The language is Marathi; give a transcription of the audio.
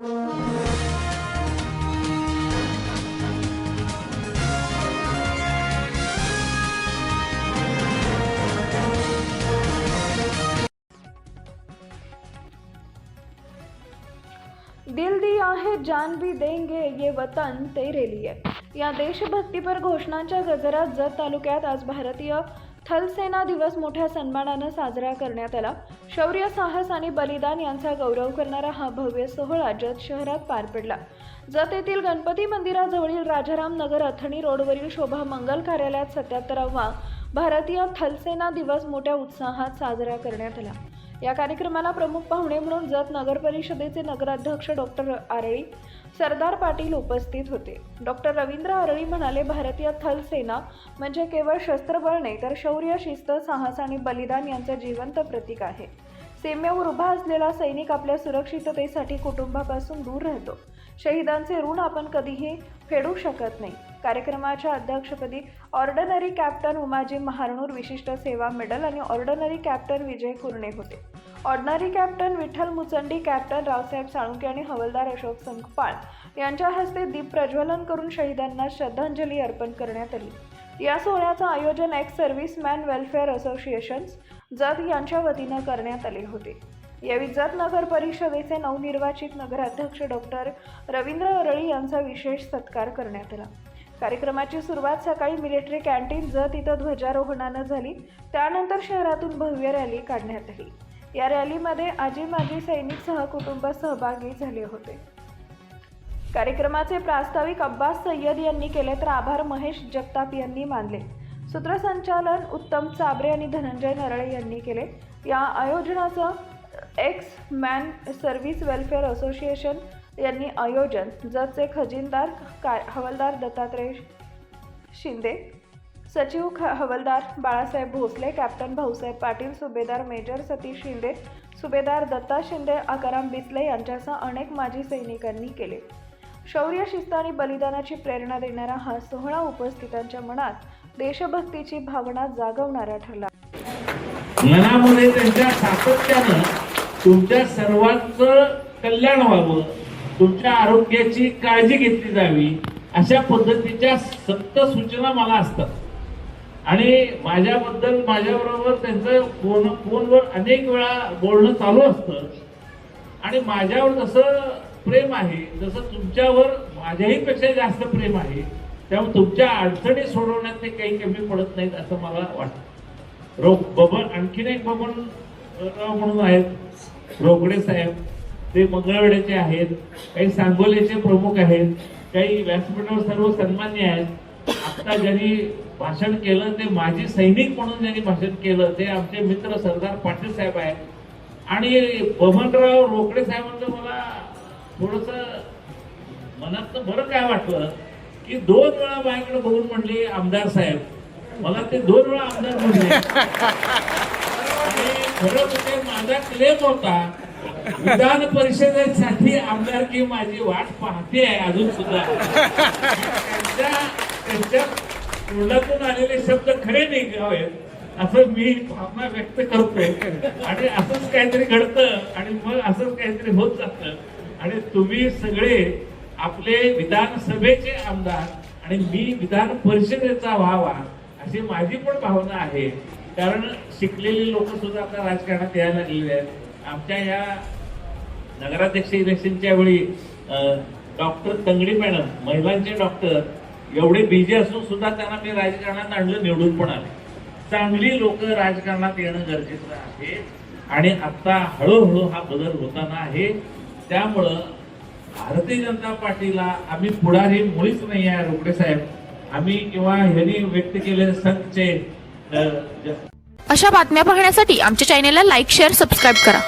दिल दिया है जान भी देंगे ये वतन तेरे लिए या देशभक्तीपर घोषणांच्या गजरात जत तालुक्यात आज भारतीय थलसेना दिवस मोठ्या सन्मानाने साजरा करण्यात आला। शौर्य, साहस आणि बलिदान यांचा गौरव करणारा हा भव्य सोहळा जत शहरात पार पडला। जत येथील गणपती मंदिराजवळील राजाराम नगर अथणी रोडवरील शोभा मंगल कार्यालयात 77वा भारतीय थलसेना दिवस मोठ्या उत्साहात साजरा करण्यात आला। या कार्यक्रमाला प्रमुख पाहुणे म्हणून जत नगर परिषदेचे नगराध्यक्ष डॉक्टर आरळी, सरदार पाटील उपस्थित होते। डॉक्टर रवींद्र आरळी म्हणाले, भारतीय थल सेना म्हणजे केवळ शस्त्रबळ नाही तर शौर्य, शिस्त, साहस आणि बलिदान यांचे जिवंत प्रतीक आहे। सीमेवर उभा असलेला सैनिक आपल्या सुरक्षिततेसाठी कुटुंबापासून दूर राहतो। शहीदांचे ऋण आपण कधीही फेडू शकत नाही। कार्यक्रमाच्या अध्यक्षपदी ऑर्डिनरी कॅप्टन उमाजी महारनूर, विशिष्ट सेवा मेडल आणि ऑर्डिनरी कॅप्टन विजय कुरणे होते। Ordinary captain Vitthal Muchandi, captain Raosaheb Salunke आणि हवालदार अशोक संकपाळ यांच्या हस्ते दीप प्रज्वलन करून शहीदांना श्रद्धांजली अर्पण करण्यात आली। या सोहळ्याचे आयोजन ex serviceman welfare association Jath यांच्या वतीने करण्यात आले होते। यावेळी जत नगर परिषदेचे नवनिर्वाचित नगराध्यक्ष डॉक्टर रवींद्र आरळी यांचा विशेष सत्कार करण्यात आला। कार्यक्रमाची सुरुवात सकाळी मिलिटरी कॅन्टीन जत इथं ध्वजारोहणाने झाली। त्यानंतर शहरातून भव्य रॅली काढण्यात आली। या रॅलीमध्ये आजी माजी सैनिक सहकुटुंब सहभागी झाले होते। कार्यक्रमाचे प्रास्ताविक अब्बास सय्यद यांनी केले तर आभार महेश जगताप यांनी मानले। सूत्रसंचालन उत्तम चाबरे आणि धनंजय नरळे यांनी केले। या आयोजनाचं ex man service welfare association यांनी आयोजन जतचे खजिनदार हवालदार दत्तात्रय शिंदे, सचिव हवालदार बाळासाहेब भोसले, कॅप्टन भाऊसाहेब पाटील, सुभेदार मेजर सतीश शिंदे, सुभेदार दत्ता शिंदे, आकाराम बिस्ले यांच्यासह अनेक माजी सैनिकांनी केले। शौर्य, शिस्त आणि बलिदानाची प्रेरणा देणारा हा सोहळा उपस्थितांच्या मनात देशभक्तीची भावना जागवणारा ठरला। मनामध्ये त्यांच्या सातत्यानं तुमच्या सर्वांचं कल्याण व्हावं, तुमच्या आरोग्याची काळजी घेतली जावी अशा पद्धतीच्या सक्त सूचना मला असतात आणि माझ्याबरोबर त्यांचं फोनवर अनेक वेळा बोलणं चालू असतं आणि माझ्यावर जसं प्रेम आहे तसं तुमच्यावर माझ्याही पेक्षा जास्त प्रेम आहे। त्यामुळे तुमच्या अडचणी सोडवण्यात ते काही कमी पडत नाहीत असं मला वाटतं। बबन आणखीन एक बबन राव म्हणून आहेत रोकडे साहेब, ते मंगळवेढ्याचे आहेत, काही सांगोलेचे प्रमुख आहेत, काही व्यासपीठावर सर्व सन्मान्य आहेत। आता ज्यांनी भाषण केलं ते माजी सैनिक म्हणून ज्यांनी भाषण केलं ते आमचे मित्र सरदार पाटील साहेब आहेत आणि बबनराव रोकडे साहेबांचं मला थोडस मनात बरं काय वाटलं की 2 वेळा माझ्याकडे बघून म्हणले आमदार साहेब, मला ते 2 वेळा आमदार म्हणले आणि खरं म्हणजे माझा क्लेम होता विधान परिषदेसाठी आमदारकी माझी वाट पाहते आहे अजून सुद्धा। त्यांच्या तोंडातून आलेले शब्द खरे निघावेत असं मी भावना व्यक्त करतोय आणि असंच काहीतरी घडतं आणि मग असंच काहीतरी होत जातं आणि तुम्ही सगळे आपले विधानसभेचे आमदार आणि मी विधान परिषदेचा व्हावा अशी माझी पण भावना आहे। कारण शिकलेली लोक सुद्धा आता राजकारणात यायला लागलेले आहेत। आमच्या या नगराध्यक्ष इलेक्शनच्या वेळी डॉक्टर तंगडी मॅडम, महिलांचे डॉक्टर, एवढे बिझी असून सुद्धा त्यांना मी राजकारणात आणलं, निवडून पण आले। चांगली लोक राजकारणात येणं गरजेचं आहे आणि आता हळूहळू हा बदल होताना आहे। त्यामुळं भारतीय जनता पार्टीला आम्ही पुढारी मुळीच नाही आहे रोकडे साहेब, आम्ही किंवा ह्यांनी व्यक्त केलेले संघचे अशा बातम्या पाहण्यासाठी आमच्या चॅनेलला लाईक, शेअर, सबस्क्राईब करा।